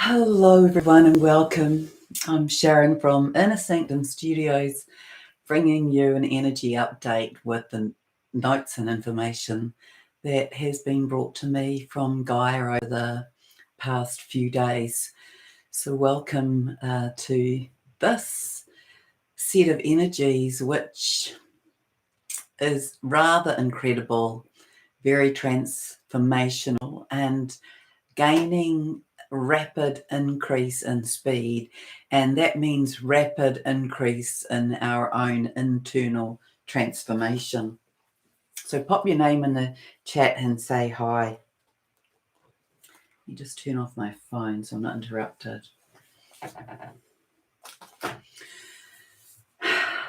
Hello everyone and welcome. I'm Sharon from Inner Sanctum Studios, bringing you an energy update with the notes and information that has been brought to me from Gaia over the past few days. So welcome to this set of energies, which is rather incredible, very transformational, and gaining rapid increase in speed, and that means rapid increase in our own internal transformation. So pop your name in the chat and say hi. You just turn off my phone so I'm not interrupted.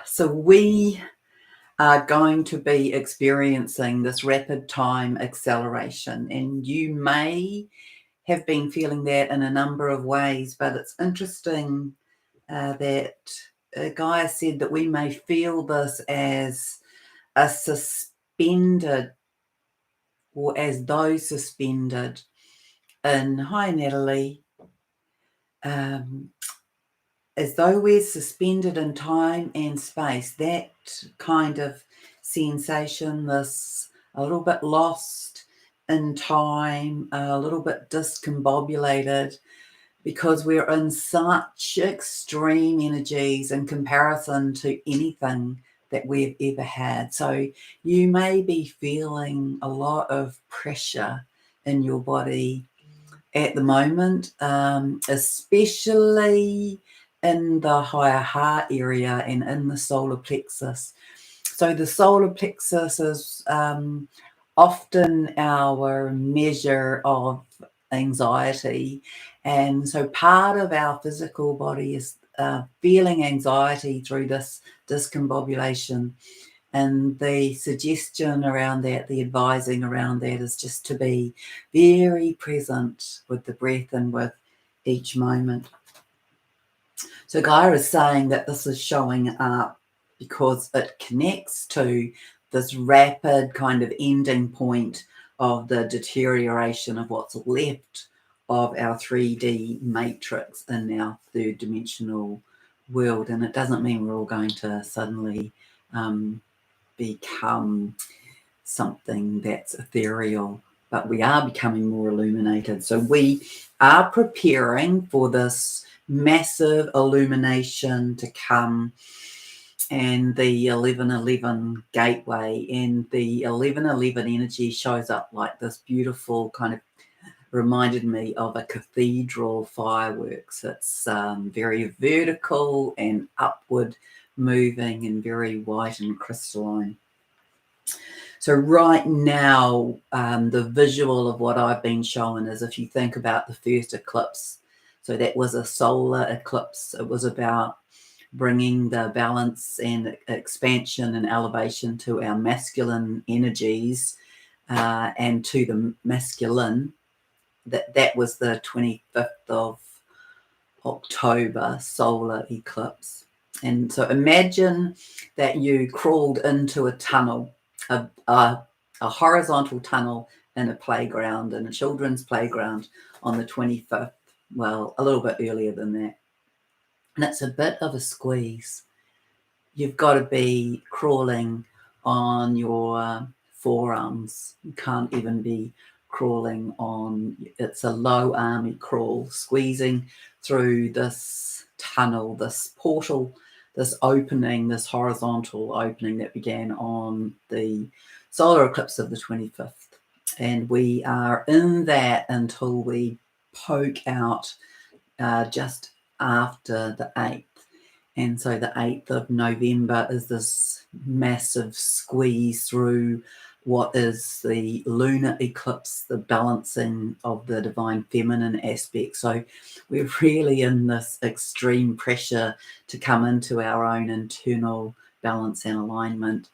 So we are going to be experiencing this rapid time acceleration, and you may have been feeling that in a number of ways, but it's interesting that Gaia said that we may feel this as a suspended, or as though suspended in, hi Natalie, as though we're suspended in time and space. That kind of sensation, this a little bit lost in time, a little bit discombobulated, because we're in such extreme energies in comparison to anything that we've ever had. So you may be feeling a lot of pressure in your body at the moment, especially in the higher heart area and in the solar plexus. So the solar plexus is often our measure of anxiety, and so part of our physical body is feeling anxiety through this discombobulation, and the suggestion around that, the advising around that, is just to be very present with the breath and with each moment. So Gaia is saying that this is showing up because it connects to this rapid kind of ending point of the deterioration of what's left of our 3D matrix in our third dimensional world. And it doesn't mean we're all going to suddenly become something that's ethereal, but we are becoming more illuminated. So we are preparing for this massive illumination to come, and the 1111 gateway, and the 1111 energy shows up like this beautiful kind of, reminded me of a cathedral fireworks. It's very vertical and upward moving and very white and crystalline. So right now, the visual of what I've been shown is, if you think about the first eclipse, so that was a solar eclipse. It was about bringing the balance and expansion and elevation to our masculine energies and to the masculine. That was the 25th of October solar eclipse. And so imagine that you crawled into a tunnel, a horizontal tunnel in a playground, in a children's playground on the 25th. Well, a little bit earlier than that. And it's a bit of a squeeze. You've got to be crawling on your forearms. You can't even be crawling on, it's a low army crawl, squeezing through this tunnel, this portal, this opening, this horizontal opening that began on the solar eclipse of the 25th. And we are in that until we poke out just after the 8th. And so the 8th of November is this massive squeeze through what is the lunar eclipse, the balancing of the divine feminine aspect. So we're really in this extreme pressure to come into our own internal balance and alignment.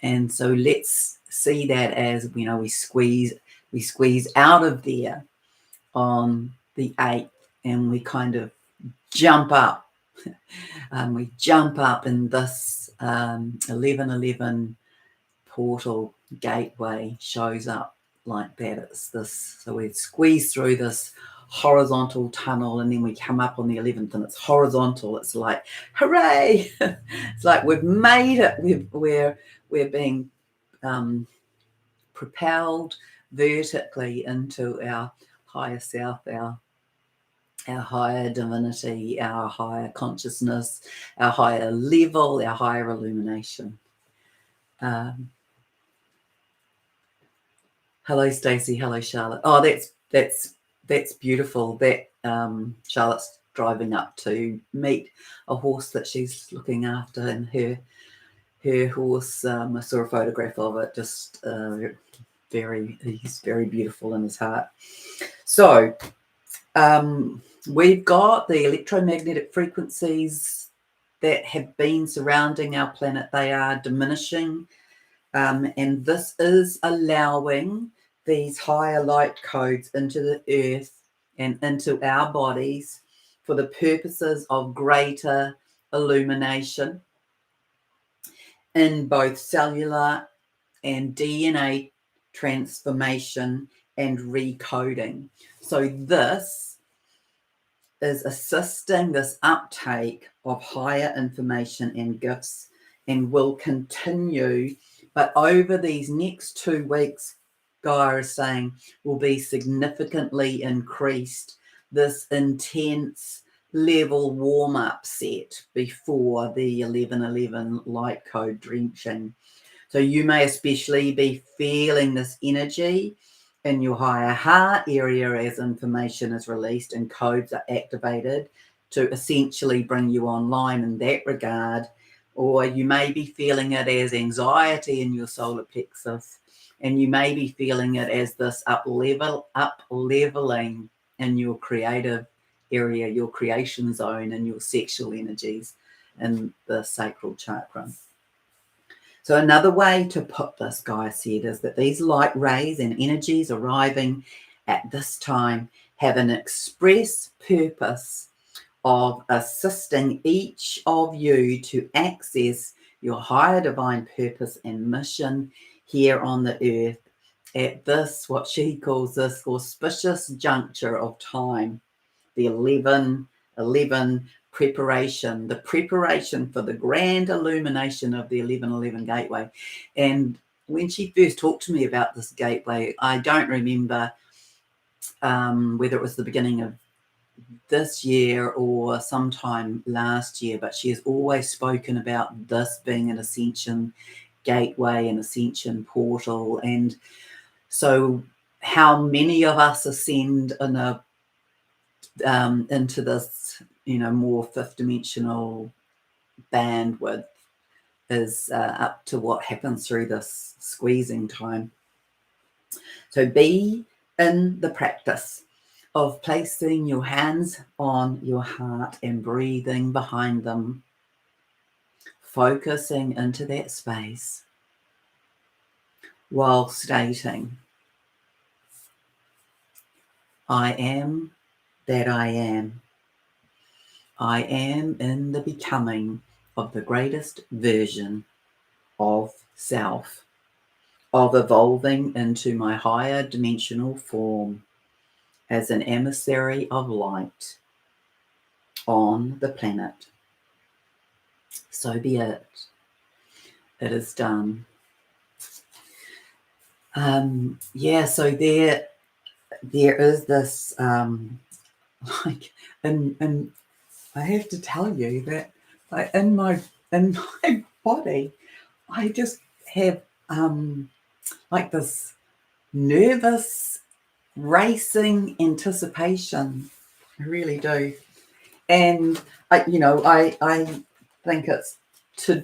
And so let's see that as, you know, we squeeze out of there on the 8th, and we kind of jump up. We jump up in this 1111 portal gateway shows up like that. It's this, so we squeeze through this horizontal tunnel, and then we come up on the 11th and it's horizontal. It's like, hooray! It's like we've made it. We're being propelled vertically into our higher self, our higher divinity, our higher consciousness, our higher level, our higher illumination. Hello, Stacey. Hello, Charlotte. Oh, that's beautiful. That Charlotte's driving up to meet a horse that she's looking after, and her horse. I saw a photograph of it. Just he's very beautiful in his heart. So we've got the electromagnetic frequencies that have been surrounding our planet. They are diminishing, and this is allowing these higher light codes into the earth and into our bodies for the purposes of greater illumination in both cellular and DNA transformation and recoding. So this is assisting this uptake of higher information and gifts, and will continue. But over these next 2 weeks, Gaia is saying, will be significantly increased, this intense level warm-up set before the 11:11 light code drenching. So you may especially be feeling this energy in your higher heart area as information is released and codes are activated to essentially bring you online in that regard. Or you may be feeling it as anxiety in your solar plexus, and you may be feeling it as this up leveling in your creative area, your creation zone, and your sexual energies in the sacral chakra. So another way to put this, Gaia said, is that these light rays and energies arriving at this time have an express purpose of assisting each of you to access your higher divine purpose and mission here on the earth at this, what she calls this auspicious juncture of time, the 11:11 preparation, the preparation for the grand illumination of the 11:11 gateway. And when she first talked to me about this gateway, I don't remember whether it was the beginning of this year or sometime last year, but she has always spoken about this being an ascension gateway, an ascension portal. And so how many of us ascend in a into this, more fifth dimensional bandwidth is up to what happens through this squeezing time. So be in the practice of placing your hands on your heart and breathing behind them, focusing into that space while stating, I am that I am. I am in the becoming of the greatest version of self, of evolving into my higher dimensional form as an emissary of light on the planet. So be it. It is done. So there is this and I have to tell you that in my body, I just have this nervous, racing anticipation. I really do, and I think it's to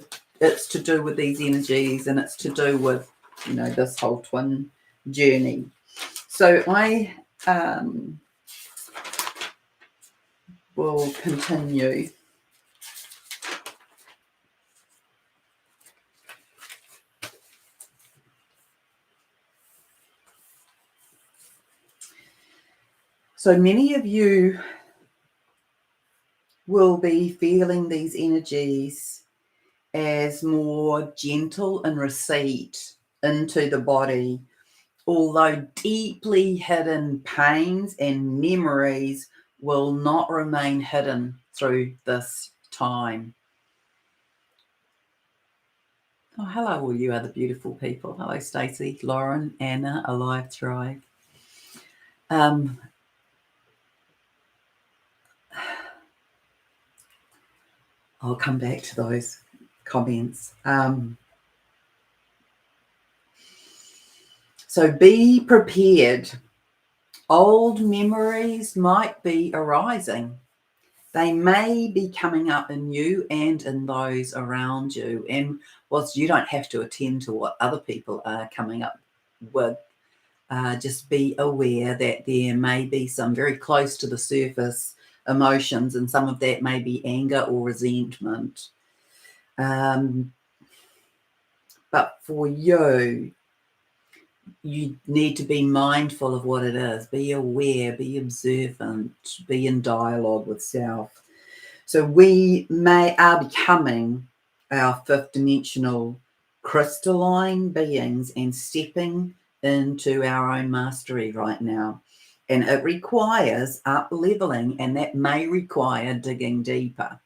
do with these energies, and it's to do with this whole twin journey. So I will continue. So many of you will be feeling these energies as more gentle in receipt into the body, although deeply hidden pains and memories will not remain hidden through this time. Oh, hello, all you other beautiful people. Hello, Stacey, Lauren, Anna, Alive, Thrive. I'll come back to those comments. So be prepared. Old memories might be arising. They may be coming up in you and in those around you. And whilst you don't have to attend to what other people are coming up with, just be aware that there may be some very close to the surface emotions, and some of that may be anger or resentment. But for you, you need to be mindful of what it is. Be aware, be observant, be in dialogue with self. So we are becoming our fifth dimensional crystalline beings and stepping into our own mastery right now. And it requires up leveling, and that may require digging deeper.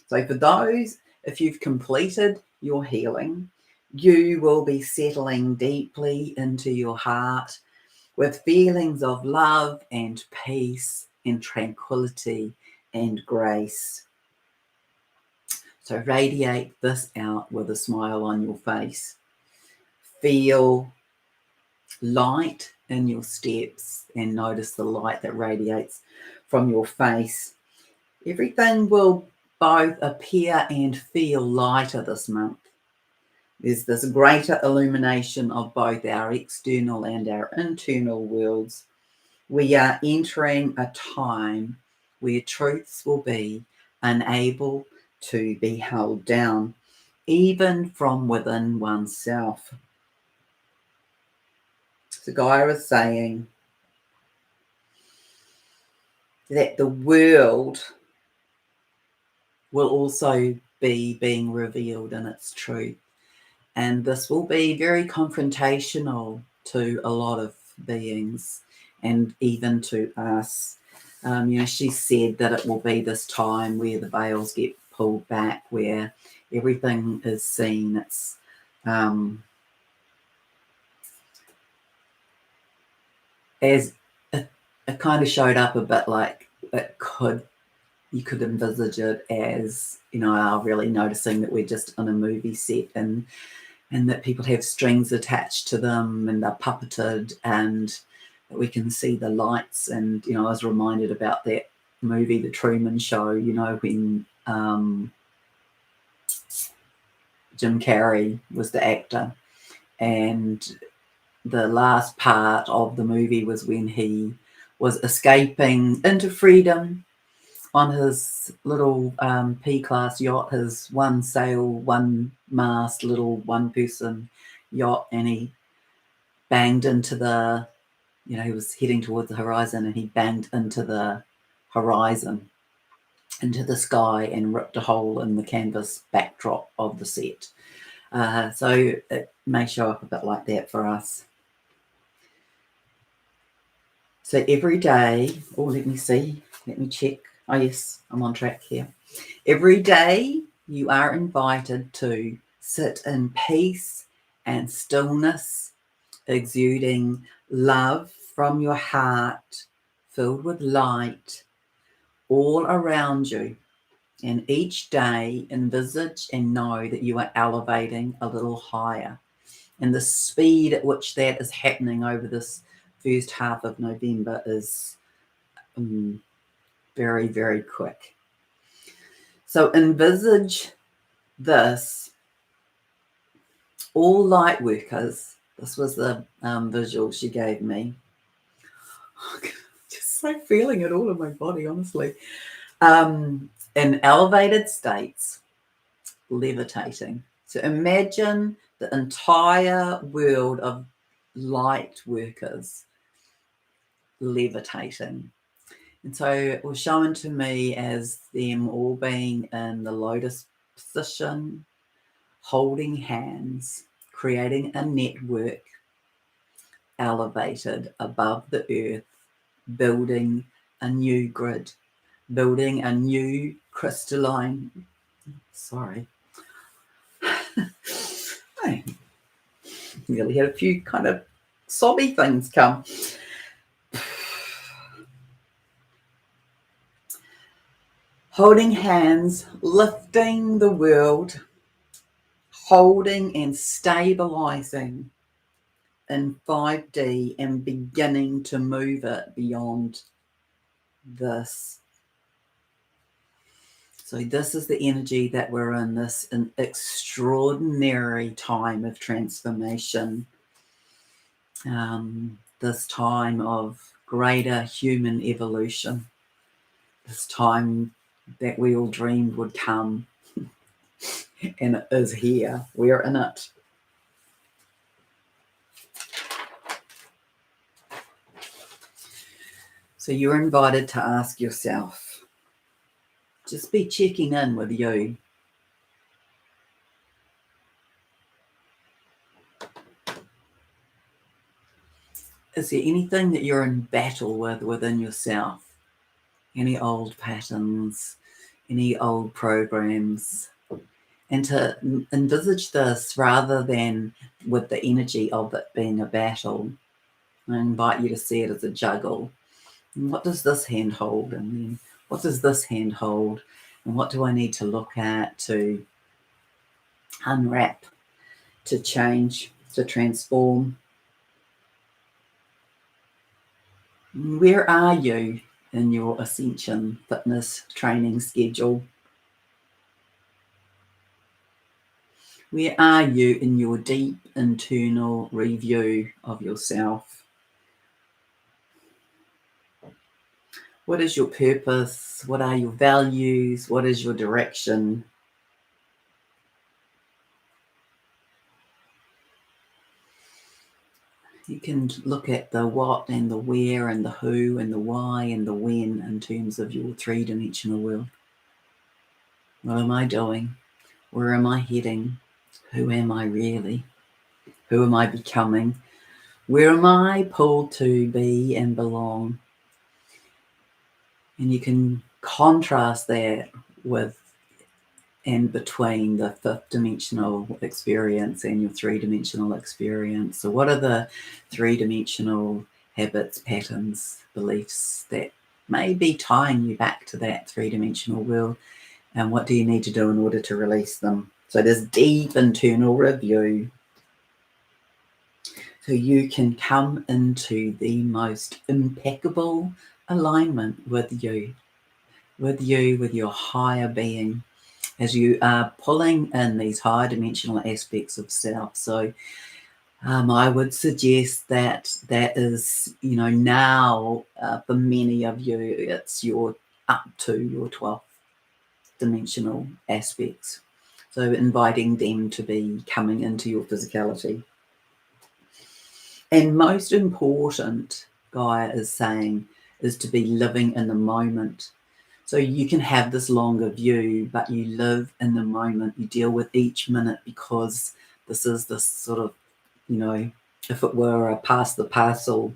So for those, if you've completed your healing, you will be settling deeply into your heart with feelings of love and peace and tranquility and grace. So radiate this out with a smile on your face. Feel light in your steps and notice the light that radiates from your face. Everything will both appear and feel lighter this month. There's this greater illumination of both our external and our internal worlds. We are entering a time where truths will be unable to be held down, even from within oneself. So Gaia is saying that the world will also be being revealed in its truth. And this will be very confrontational to a lot of beings and even to us. She said that it will be this time where the veils get pulled back, where everything is seen. It's as it kind of showed up a bit like you could envisage it as, are really noticing that we're just on a movie set and that people have strings attached to them and they're puppeted, and that we can see the lights. And, I was reminded about that movie, The Truman Show, when Jim Carrey was the actor. And the last part of the movie was when he was escaping into freedom on his little P-class yacht, his one sail, one mast, little one-person yacht, and he banged into he was heading towards the horizon, and he banged into the horizon, into the sky, and ripped a hole in the canvas backdrop of the set. So it may show up a bit like that for us. So every day, let me see, let me check. Oh, yes, I'm on track here. Every day you are invited to sit in peace and stillness, exuding love from your heart, filled with light all around you. And each day envisage and know that you are elevating a little higher. And the speed at which that is happening over this first half of November is very, very quick. So envisage this. All light workers, this was the visual she gave me. Just so feeling it all in my body, honestly. In elevated states, levitating. So imagine the entire world of light workers levitating. And so it was shown to me as them all being in the lotus position, holding hands, creating a network, elevated above the earth, building a new grid, building a new crystalline. Sorry. I nearly had a few kind of sobby things come. Holding hands, lifting the world, holding and stabilizing in 5D and beginning to move it beyond this. So this is the energy that we're in, this an extraordinary time of transformation, this time of greater human evolution, this time that we all dreamed would come, and it is here. We're in it. So you're invited to ask yourself, just be checking in with you. Is there anything that you're in battle with within yourself? Any old patterns, any old programs? And to envisage this rather than with the energy of it being a battle, I invite you to see it as a juggle. And what does this hand hold? And then what does this hand hold? And what do I need to look at to unwrap, to change, to transform? Where are you in your Ascension fitness training schedule? Where are you in your deep internal review of yourself? What is your purpose? What are your values? What is your direction? You can look at the what and the where and the who and the why and the when in terms of your three-dimensional world. What am I doing? Where am I heading? Who am I really? Who am I becoming? Where am I pulled to be and belong? And you can contrast that with and between the fifth dimensional experience and your three-dimensional experience. So what are the three-dimensional habits, patterns, beliefs that may be tying you back to that three-dimensional world? And what do you need to do in order to release them? So there's deep internal review. So you can come into the most impeccable alignment with you, with your higher being, as you are pulling in these higher dimensional aspects of self. So I would suggest that is, now for many of you, it's up to your 12th dimensional aspects. So inviting them to be coming into your physicality. And most important, Gaia is saying, is to be living in the moment. So you can have this longer view, but you live in the moment. You deal with each minute, because this is this sort of, if it were a pass the parcel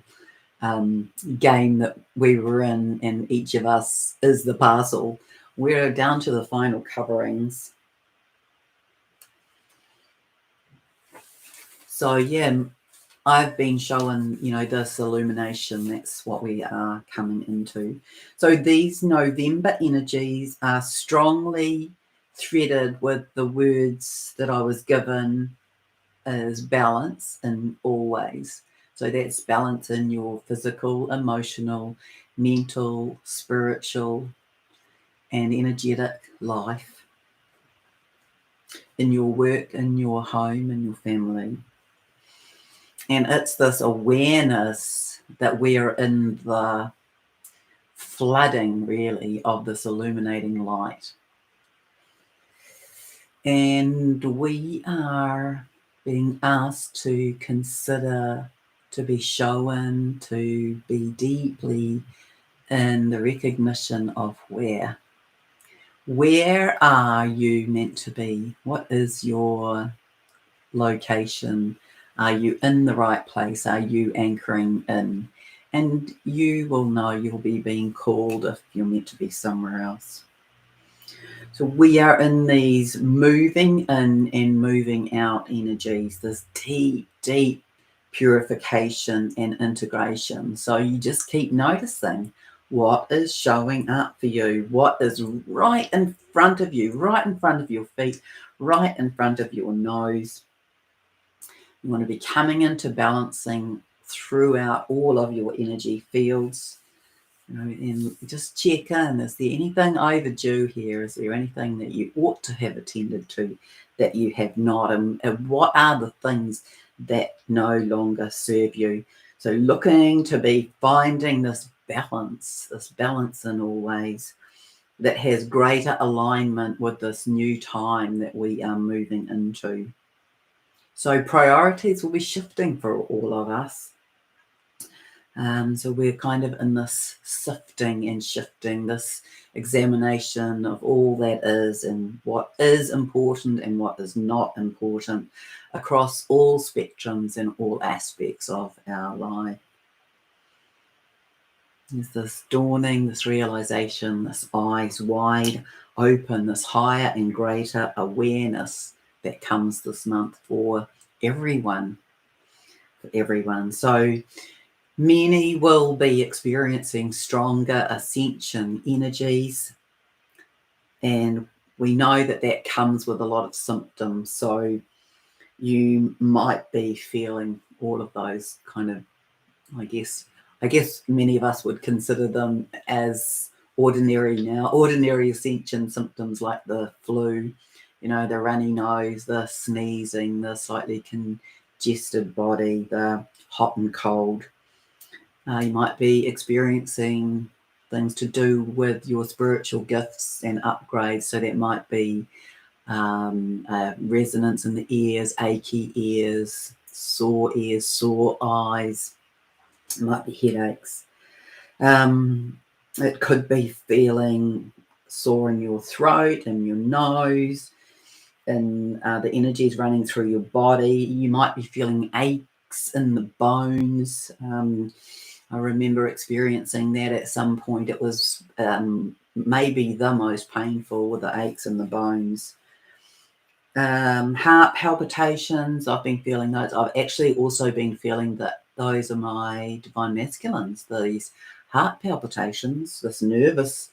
game that we were in, and each of us is the parcel. We're down to the final coverings. So yeah, I've been shown, this illumination. That's what we are coming into. So these November energies are strongly threaded with the words that I was given as balance in all ways. So that's balance in your physical, emotional, mental, spiritual, and energetic life, in your work, in your home, in your family. And it's this awareness that we're in the flooding, really, of this illuminating light. And we are being asked to consider, to be shown, to be deeply in the recognition of where. Where are you meant to be? What is your location? Are you in the right place? Are you anchoring in? And you will know you'll be being called if you're meant to be somewhere else. So we are in these moving in and moving out energies, this deep, deep purification and integration. So you just keep noticing what is showing up for you, what is right in front of you, right in front of your feet, right in front of your nose. You want to be coming into balancing throughout all of your energy fields. And just check in. Is there anything overdue here? Is there anything that you ought to have attended to that you have not? And what are the things that no longer serve you? So looking to be finding this balance in all ways that has greater alignment with this new time that we are moving into. So priorities will be shifting for all of us. So we're kind of in this sifting and shifting, this examination of all that is and what is important and what is not important across all spectrums and all aspects of our life. There's this dawning, this realization, this eyes wide open, this higher and greater awareness that comes this month for everyone. So many will be experiencing stronger ascension energies, and we know that that comes with a lot of symptoms. So you might be feeling all of those kind of, I guess many of us would consider them as ordinary now, ordinary ascension symptoms like the flu, the runny nose, the sneezing, the slightly congested body, the hot and cold. You might be experiencing things to do with your spiritual gifts and upgrades. So that might be resonance in the ears, achy ears, sore eyes. It might be headaches. It could be feeling sore in your throat and your nose, and the energies running through your body. You might be feeling aches in the bones. I remember experiencing that at some point. It was maybe the most painful, with the aches in the bones. Heart palpitations, I've been feeling those. I've actually also been feeling that those are my divine masculines, these heart palpitations, this nervousness.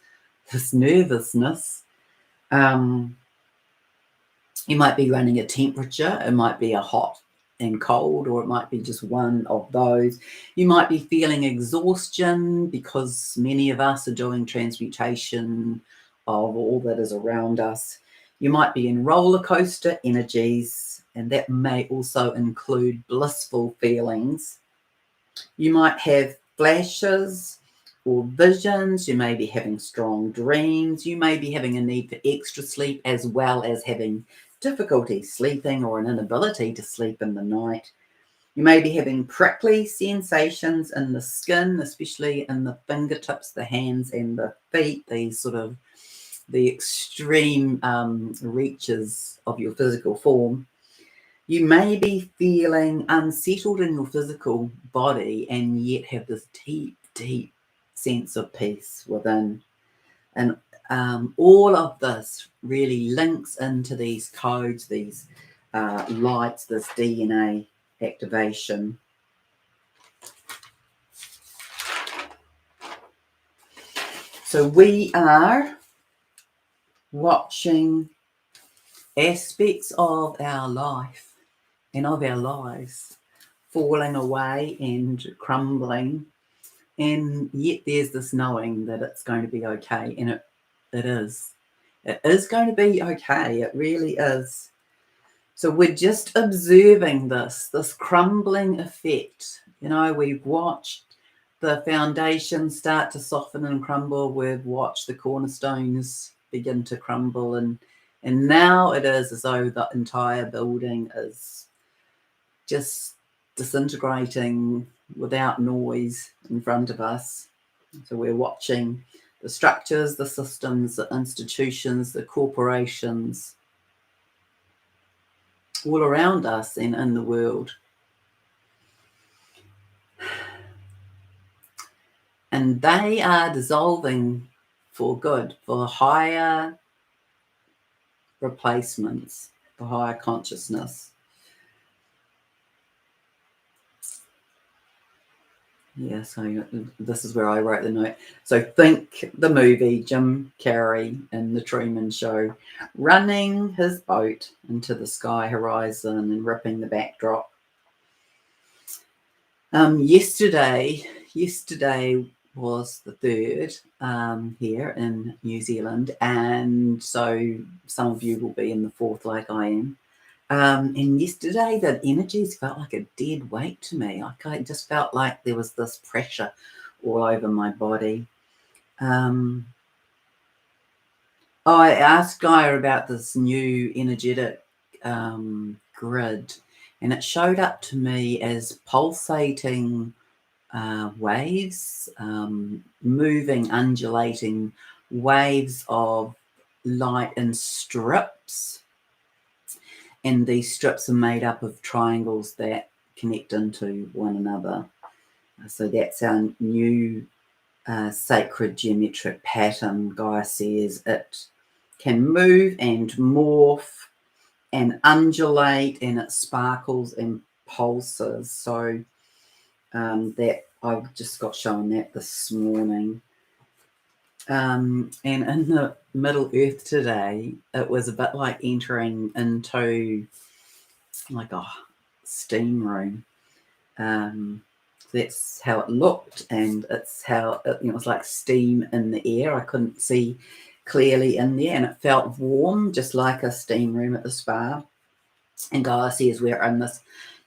You might be running a temperature. It might be a hot and cold, or it might be just one of those. You might be feeling exhaustion because many of us are doing transmutation of all that is around us. You might be in roller coaster energies, and that may also include blissful feelings. You might have flashes or visions. You may be having strong dreams. You may be having a need for extra sleep, as well as having difficulty sleeping or an inability to sleep in the night. You may be having prickly sensations in the skin, especially in the fingertips, the hands and the feet, these sort of the extreme reaches of your physical form. You may be feeling unsettled in your physical body and yet have this deep, deep sense of peace within. And all of this really links into these codes, these lights, this DNA activation. So we are watching aspects of our life and of our lives falling away and crumbling, and yet there's this knowing that it's going to be okay, and it is. It is going to be okay. It really is. So we're just observing this crumbling effect. We've watched the foundation start to soften and crumble. We've watched the cornerstones begin to crumble, and now it is as though the entire building is just disintegrating without noise in front of us. So we're watching the structures, the systems, the institutions, the corporations all around us and in the world And they are dissolving for good, for higher replacements, for higher consciousness. Yeah, so this is where I wrote the note. So think the movie Jim Carrey in The Truman Show, running his boat into the sky horizon and ripping the backdrop. Yesterday was the third here in New Zealand, and so some of you will be in the fourth like I am. And yesterday the energies felt like a dead weight to me. I just felt like there was this pressure all over my body. I asked Gaia about this new energetic grid, and it showed up to me as pulsating waves, moving, undulating waves of light in strips. And these strips are made up of triangles that connect into one another. So that's our new sacred geometric pattern. Gaia says it can move and morph and undulate, and it sparkles and pulses. So that I just got shown that this morning. And in the Middle Earth today, it was a bit like entering into like a steam room. That's how it looked, and it's how it was like steam in the air. I couldn't see clearly in there, and it felt warm, just like a steam room at the spa. And Gaia says we're in this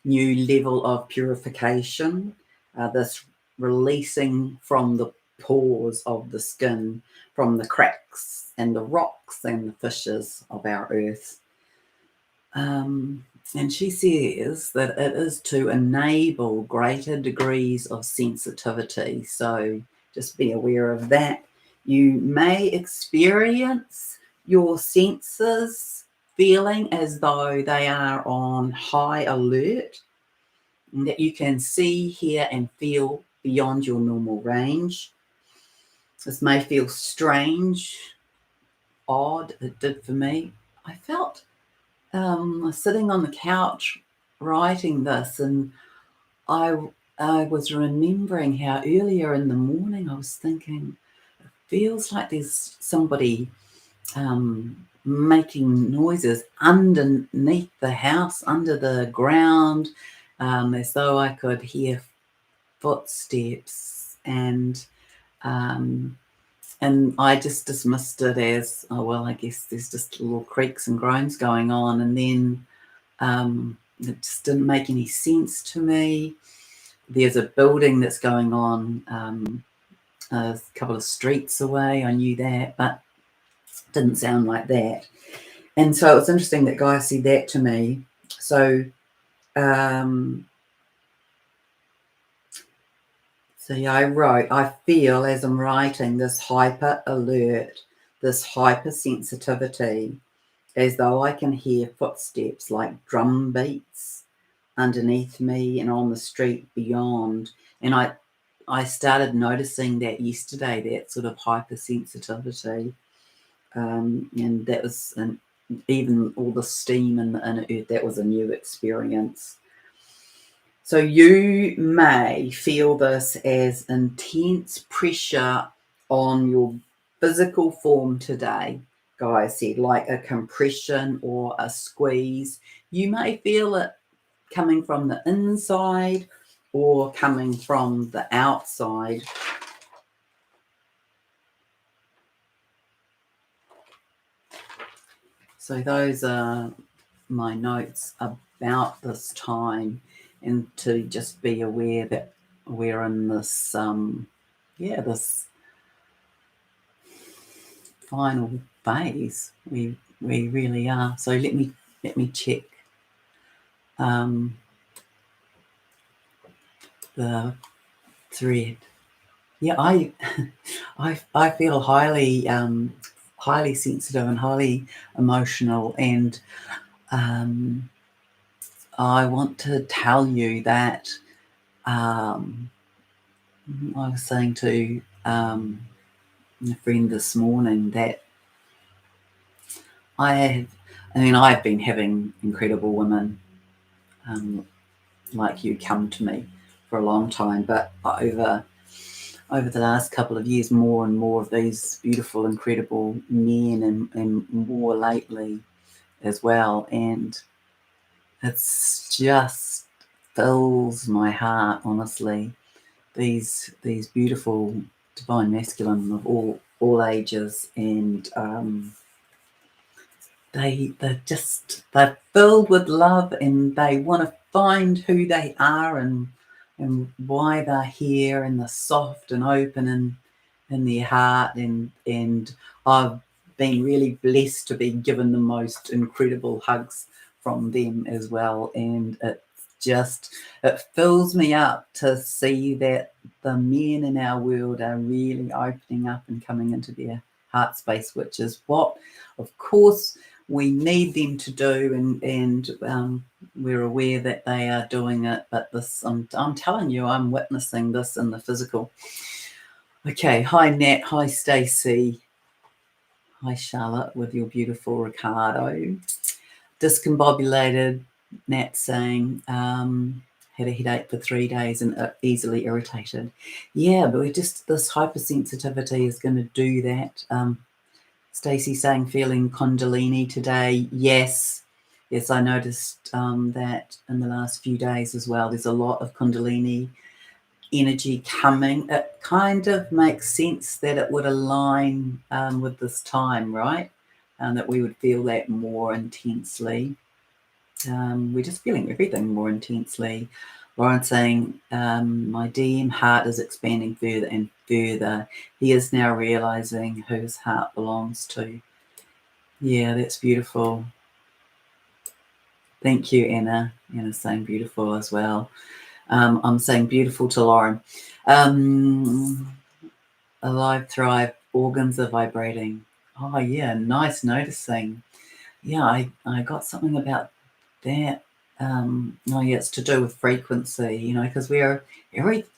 new level of purification, this releasing from the pores of the skin, from the cracks and the rocks and the fissures of our earth. And she says that it is to enable greater degrees of sensitivity. So just be aware of that. You may experience your senses feeling as though they are on high alert, and that you can see, hear, and feel beyond your normal range. This may feel strange, odd. It did for me. I felt sitting on the couch writing this, and I was remembering how earlier in the morning I was thinking, it feels like there's somebody making noises underneath the house, under the ground, as though I could hear footsteps, and I just dismissed it as, oh, well, I guess there's just little creaks and groans going on. And then it just didn't make any sense to me. There's a building that's going on a couple of streets away. I knew that, but it didn't sound like that. And so it was interesting that Gaia said that to me. So, yeah, I wrote, I feel as I'm writing this hyper alert, this hypersensitivity, as though I can hear footsteps like drum beats underneath me and on the street beyond. And I started noticing that yesterday, that sort of hypersensitivity. And that was, and even all the steam in the inner earth, that was a new experience. So you may feel this as intense pressure on your physical form today, Gaia said, like a compression or a squeeze. You may feel it coming from the inside or coming from the outside. So those are my notes about this time, and to just be aware that we're in this this final phase. We really are. So let me check the thread. Yeah, I feel highly sensitive and highly emotional, and I want to tell you that I was saying to a friend this morning that I've been having incredible women like you come to me for a long time, but over the last couple of years, more and more of these beautiful, incredible men, and more lately as well. And it's just fills my heart, honestly. These beautiful divine masculine of all ages, and they're filled with love, and they want to find who they are and why they're here, and they're soft and open in their heart, and I've been really blessed to be given the most incredible hugs from them as well, and it fills me up to see that the men in our world are really opening up and coming into their heart space, which is what, of course, we need them to do, and we're aware that they are doing it. But this, I'm telling you, I'm witnessing this in the physical. Okay, hi Nat, hi Stacey, hi Charlotte with your beautiful Ricardo. Discombobulated, Nat saying, had a headache for 3 days and easily irritated. Yeah, but this hypersensitivity is going to do that. Stacey saying feeling Kundalini today. Yes, I noticed that in the last few days as well. There's a lot of Kundalini energy coming. It kind of makes sense that it would align with this time, right? And that we would feel that more intensely. We're just feeling everything more intensely. Lauren saying, my DM heart is expanding further and further. He is now realizing who his heart belongs to. Yeah, that's beautiful. Thank you, Anna. Anna's saying beautiful as well. I'm saying beautiful to Lauren. Alive, thrive, organs are vibrating. Oh, yeah, nice noticing. Yeah, I got something about that. Oh yeah, it's to do with frequency, because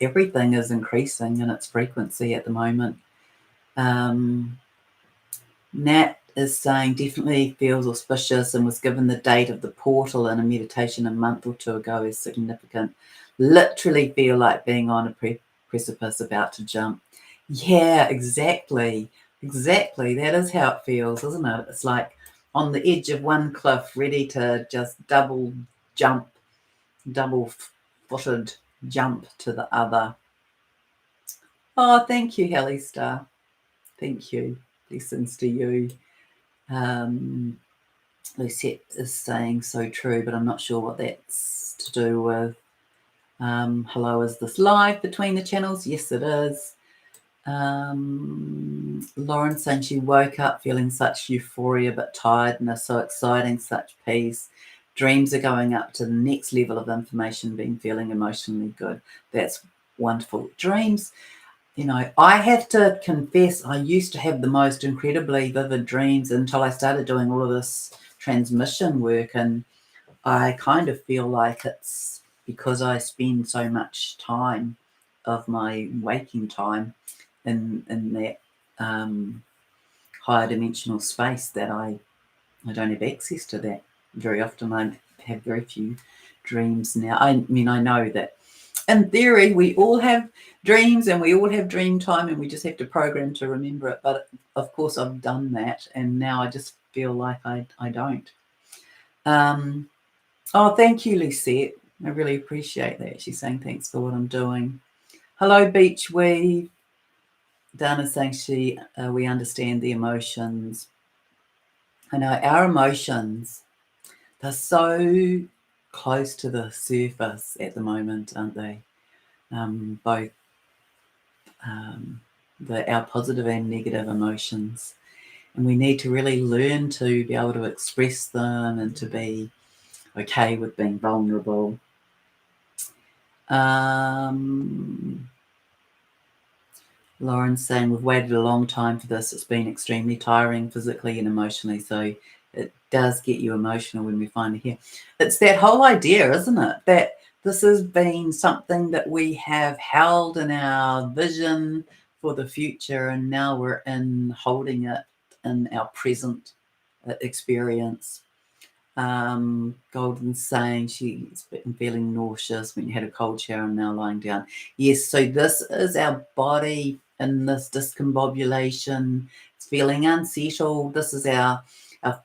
everything is increasing in its frequency at the moment. Nat is saying definitely feels auspicious and was given the date of the portal in a meditation a month or two ago is significant. Literally feel like being on a precipice about to jump. Yeah, exactly. That is how it feels, isn't it? It's like on the edge of one cliff, ready to just double-footed jump to the other. Oh, thank you, Helly Star. Thank you. Blessings to you. Lucette is saying so true, but I'm not sure what that's to do with. Hello, is this live between the channels? Yes, it is. Lauren saying she woke up feeling such euphoria but tiredness, so exciting, such peace. Dreams are going up to the next level of information, feeling emotionally good. That's wonderful. Dreams, I have to confess, I used to have the most incredibly vivid dreams until I started doing all of this transmission work, and I kind of feel like it's because I spend so much time of my waking time in that higher dimensional space that I don't have access to that very often. I have very few dreams now. I know that in theory we all have dreams and we all have dream time, and we just have to program to remember it. But of course I've done that, and now I just feel like I don't. Oh, thank you, Lucette. I really appreciate that. She's saying thanks for what I'm doing. Hello, Beach Weave. Dana's saying we understand the emotions. I know our emotions, they're so close to the surface at the moment, aren't they? Both our positive and negative emotions. And we need to really learn to be able to express them and to be okay with being vulnerable. Lauren's saying we've waited a long time for this. It's been extremely tiring physically and emotionally. So it does get you emotional when we finally hear. It's that whole idea, isn't it? That This has been something that we have held in our vision for the future, and now we're holding it in our present experience. Golden saying she's been feeling nauseous when you had a cold shower and now lying down. Yes, so this is our body in this discombobulation. It's feeling unsettled. This is our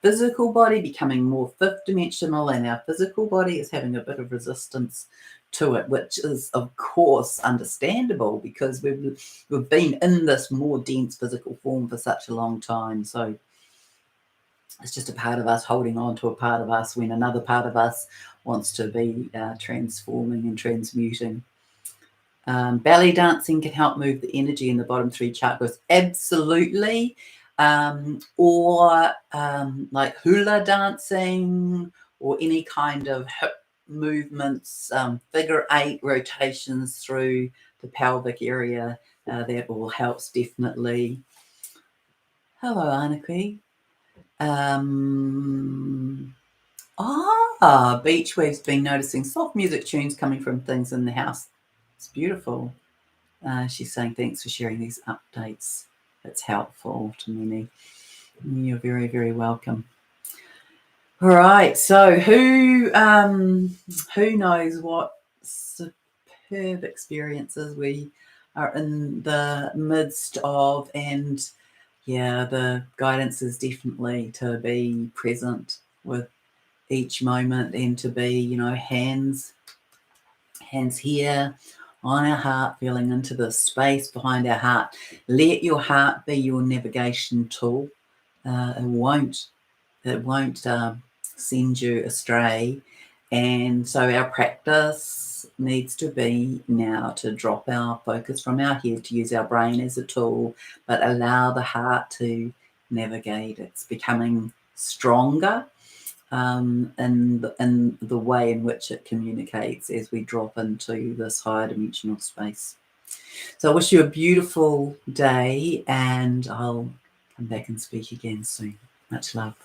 physical body becoming more fifth dimensional, and our physical body is having a bit of resistance to it, which is of course understandable because we've been in this more dense physical form for such a long time. So it's just a part of us holding on to a part of us when another part of us wants to be transforming and transmuting. Belly dancing can help move the energy in the bottom 3 chakras. Absolutely. Or like hula dancing or any kind of hip movements, figure 8 rotations through the pelvic area. That all helps definitely. Hello, Anaki. Beachwave's been noticing soft music tunes coming from things in the house. It's beautiful. She's saying thanks for sharing these updates. It's helpful to many. You're very, very welcome. All right, so who knows what superb experiences we are in the midst of, and yeah, the guidance is definitely to be present with each moment and to be, hands here on our heart, feeling into the space behind our heart. Let your heart be your navigation tool. It won't send you astray. And so our practice needs to be now to drop our focus from our head, to use our brain as a tool, but allow the heart to navigate. It's becoming stronger in the way in which it communicates as we drop into this higher dimensional space. So I wish you a beautiful day, and I'll come back and speak again soon. Much love.